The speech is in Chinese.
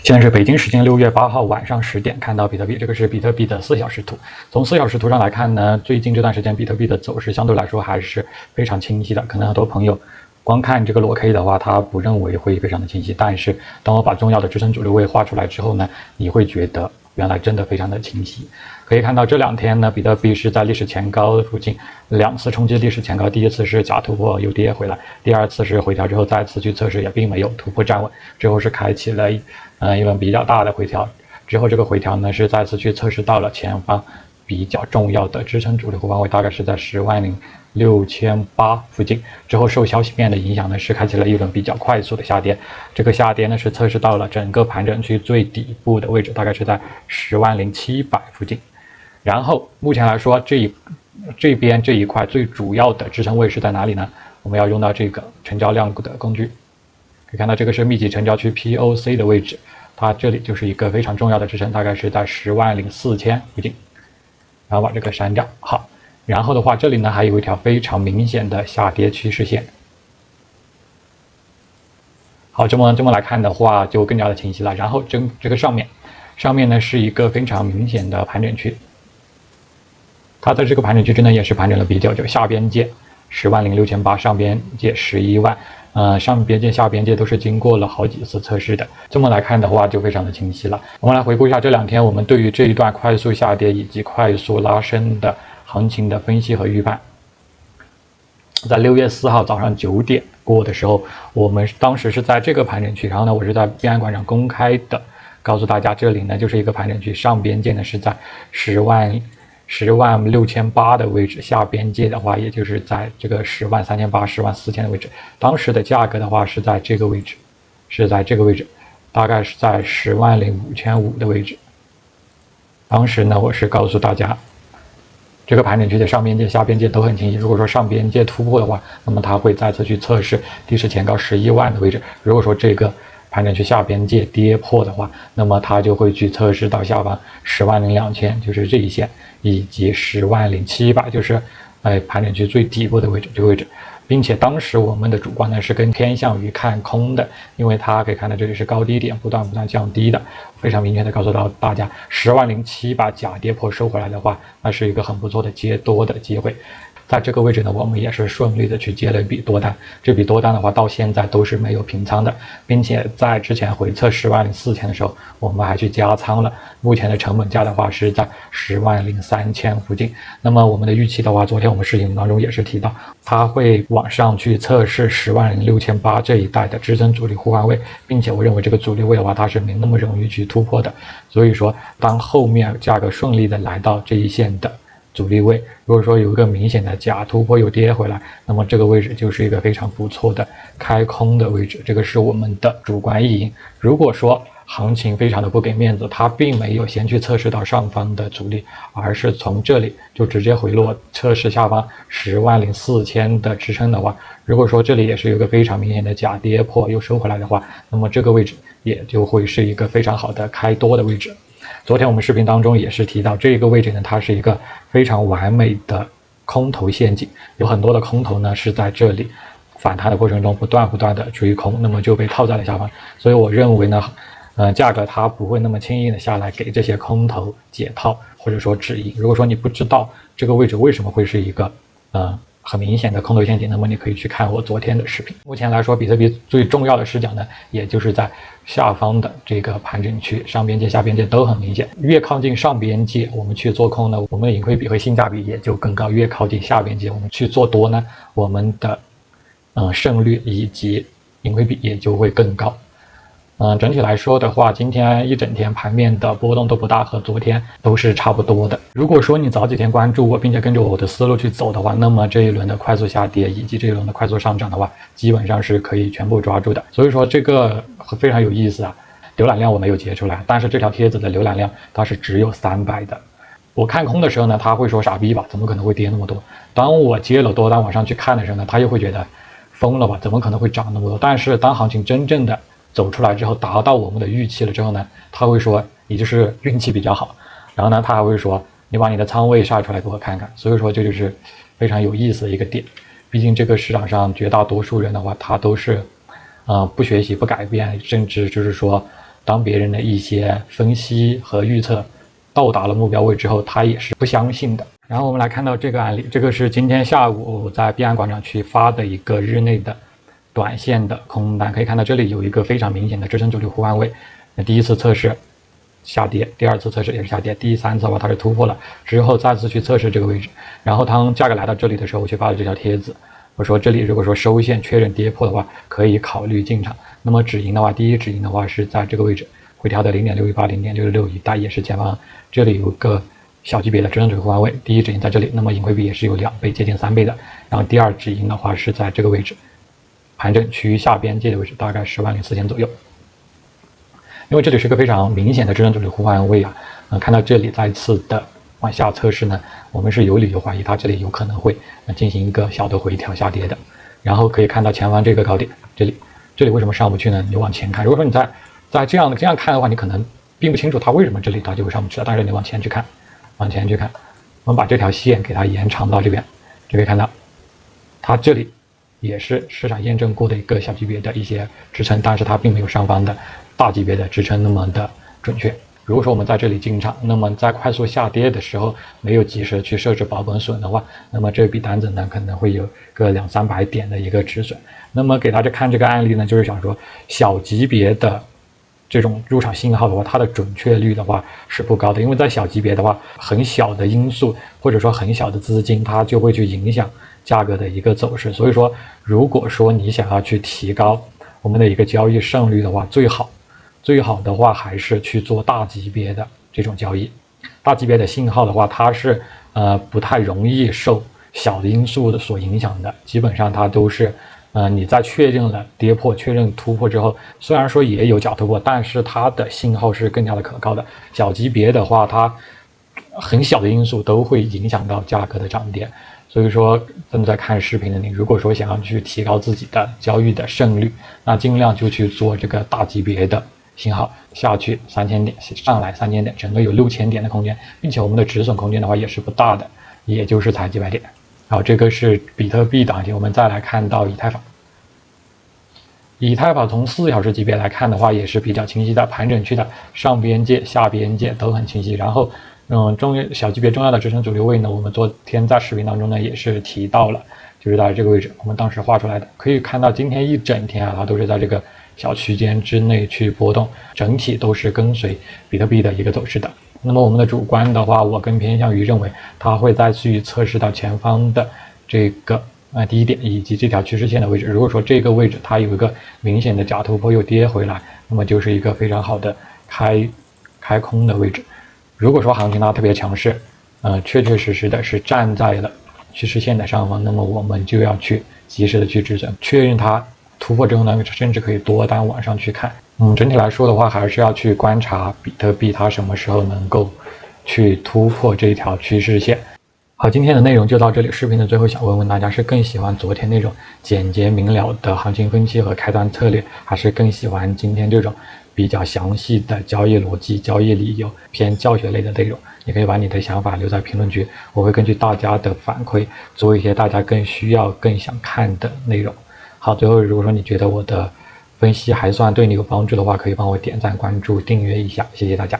现在是北京时间6月8号晚上10点，看到比特币，这个是比特币的4小时图。从4小时图上来看呢，最近这段时间比特币的走势相对来说还是非常清晰的。可能很多朋友光看这个裸 K 的话，他不认为会非常的清晰。但是当我把重要的支撑主流位画出来之后呢，你会觉得原来真的非常的清晰。可以看到这2天呢，比特币是在历史前高附近2次冲击历史前高，第一次是假突破又跌回来，第2次是回调之后再次去测试，也并没有突破站稳，之后是开启了一轮比较大的回调，之后这个回调呢是再次去测试到了前方比较重要的支撑主力护方位，大概是在10.6800附近，之后受消息面的影响呢，是开启了一轮比较快速的下跌。这个下跌呢是测试到了整个盘整区最底部的位置，大概是在10.700附近。然后目前来说，这边这一块最主要的支撑位是在哪里呢？我们要用到这个成交量的工具，可以看到这个是密集成交区 POC 的位置，它这里就是一个非常重要的支撑，大概是在10.4000附近。然后把这个删掉，好。然后的话，这里呢还有一条非常明显的下跌趋势线。好，这么来看的话，就更加的清晰了。然后这个上面呢是一个非常明显的盘整区，它在这个盘整区真的也是盘整了比较久，下边界10.6800，上边界11万。上边界、下边界都是经过了好几次测试的。这么来看的话，就非常的清晰了。我们来回顾一下这2天我们对于这一段快速下跌以及快速拉升的行情的分析和预判。在6月4号早上9点过的时候，我们当时是在这个盘整区，然后呢，我是在边安馆上公开的告诉大家，这里呢就是一个盘整区，上边界呢是在10.6800的位置，下边界的话，也就是在这个10.3800、10.4000的位置。当时的价格的话是在这个位置，大概是在10.5500的位置。当时呢，我是告诉大家，这个盘整区的上边界、下边界都很清晰。如果说上边界突破的话，那么它会再次去测试历史前高11万的位置。如果说这个盘整区下边界跌破的话，那么它就会去测试到下方10.2000，就是这一线，以及10.700，就是盘整区最底部的位置，这个位置。并且当时我们的主观呢是更偏向于看空的，因为它可以看到这里是高低点不断降低的，非常明确的告诉到大家10.700假跌破收回来的话，那是一个很不错的接多的机会。在这个位置呢，我们也是顺利的去接了一笔多单，这笔多单的话到现在都是没有平仓的，并且在之前回测10.4000的时候，我们还去加仓了。目前的成本价的话是在10.3000附近。那么我们的预期的话，昨天我们视频当中也是提到，它会往上去测试10.6800这一带的支撑阻力互换位，并且我认为这个阻力位的话，它是没那么容易去突破的。所以说，当后面价格顺利的来到这一线的阻力位，如果说有一个明显的假突破又跌回来，那么这个位置就是一个非常不错的开空的位置，这个是我们的主观意淫。如果说行情非常的不给面子，它并没有先去测试到上方的阻力，而是从这里就直接回落测试下方10.4000的支撑的话，如果说这里也是有一个非常明显的假跌破又收回来的话，那么这个位置也就会是一个非常好的开多的位置。昨天我们视频当中也是提到，这个位置呢，它是一个非常完美的空头陷阱，有很多的空头呢是在这里反弹的过程中不断的追空，那么就被套在了下方。所以我认为呢，价格它不会那么轻易的下来给这些空头解套或者说止盈。如果说你不知道这个位置为什么会是一个很明显的空头陷阱，那么你可以去看我昨天的视频。目前来说，比特币最重要的视角呢，也就是在下方的这个盘整区，上边界、下边界都很明显。越靠近上边界，我们去做空呢，我们的盈亏比和性价比也就更高；越靠近下边界，我们去做多呢，我们的胜率以及盈亏比也就会更高。整体来说的话，今天一整天盘面的波动都不大，和昨天都是差不多的。如果说你早几天关注我，并且跟着我的思路去走的话，那么这一轮的快速下跌以及这一轮的快速上涨的话，基本上是可以全部抓住的。所以说这个非常有意思啊。浏览量我没有截出来，但是这条帖子的浏览量它是只有300的。我看空的时候呢，他会说傻逼吧，怎么可能会跌那么多？当我接了多单往上去看的时候呢，他又会觉得疯了吧，怎么可能会涨那么多？但是当行情真正的走出来之后，达到我们的预期了之后呢，他会说你就是运气比较好，然后呢，他还会说你把你的仓位晒出来给我看看。所以说这就是非常有意思的一个点。毕竟这个市场上绝大多数人的话，他都是不学习不改变，甚至就是说当别人的一些分析和预测到达了目标位之后，他也是不相信的。然后我们来看到这个案例，这个是今天下午我在币安广场区发的一个日内的短线的空单，可以看到这里有一个非常明显的支撑阻力互换位。那第一次测试下跌，第二次测试也是下跌，第三次的话它是突破了之后再次去测试这个位置，然后当价格来到这里的时候，我去发了这条帖子，我说这里如果说收线确认跌破的话，可以考虑进场。那么止盈的话，第一止盈的话是在这个位置回调的0.618、0.661带也是前方，这里有个小级别的支撑阻力互换位，第一止盈在这里，那么盈亏比也是有2倍，接近3倍的。然后第二止盈的话是在这个位置，盘整区域下边界的位置，大概10.4万左右。因为这里是一个非常明显的支撑阻力互换位啊，看到这里再次的往下测试呢，我们是有理由怀疑它这里有可能会进行一个小的回调下跌的。然后可以看到前方这个高点，这里为什么上不去呢？你往前看，如果说你在这样看的话，你可能并不清楚它为什么这里它就会上不去了。但是你往前去看，我们把这条线给它延长到这边，就可以看到它这里也是市场验证过的一个小级别的一些支撑，但是它并没有上方的大级别的支撑那么的准确。如果说我们在这里进场，那么在快速下跌的时候没有及时去设置保本损的话，那么这笔单子呢可能会有个200-300点的一个止损。那么给大家看这个案例呢，就是想说小级别的这种入场信号的话，它的准确率的话是不高的，因为在小级别的话，很小的因素或者说很小的资金，它就会去影响价格的一个走势。所以说，如果说你想要去提高我们的一个交易胜率的话，最好的话还是去做大级别的这种交易。大级别的信号的话，它是不太容易受小的因素的所影响的，基本上它都是你在确认了跌破、确认突破之后，虽然说也有假突破，但是它的信号是更加的可靠的。小级别的话，它很小的因素都会影响到价格的涨跌。所以说，正在看视频的你，如果说想要去提高自己的交易的胜率，那尽量就去做这个大级别的信号下去3000点，上来3000点，整个有6000点的空间，并且我们的止损空间的话也是不大的，也就是才几百点。好，这个是比特币档期，我们再来看到以太坊。以太坊从4小时级别来看的话，也是比较清晰的，盘整区的上边界、下边界都很清晰。然后，小级别重要的支撑阻力位呢，我们昨天在视频当中呢也是提到了，就是在这个位置，我们当时画出来的。可以看到今天一整天啊，它都是在这个小区间之内去波动，整体都是跟随比特币的一个走势的。那么我们的主观的话，我更偏向于认为它会再去测试到前方的这个低点以及这条趋势线的位置。如果说这个位置它有一个明显的假突破又跌回来，那么就是一个非常好的开空的位置。如果说行情它特别强势，确实的是站在了趋势线的上方，那么我们就要去及时的去止损，确认它突破之后呢，甚至可以多单往上去看。整体来说的话，还是要去观察比特币它什么时候能够去突破这条趋势线。好，今天的内容就到这里。视频的最后想问问大家，是更喜欢昨天那种简洁明了的行情分析和开端策略，还是更喜欢今天这种比较详细的交易逻辑、交易理由、偏教学类的内容？你可以把你的想法留在评论区，我会根据大家的反馈做一些大家更需要、更想看的内容。好，最后如果说你觉得我的分析还算对你有帮助的话，可以帮我点赞、关注、订阅一下，谢谢大家。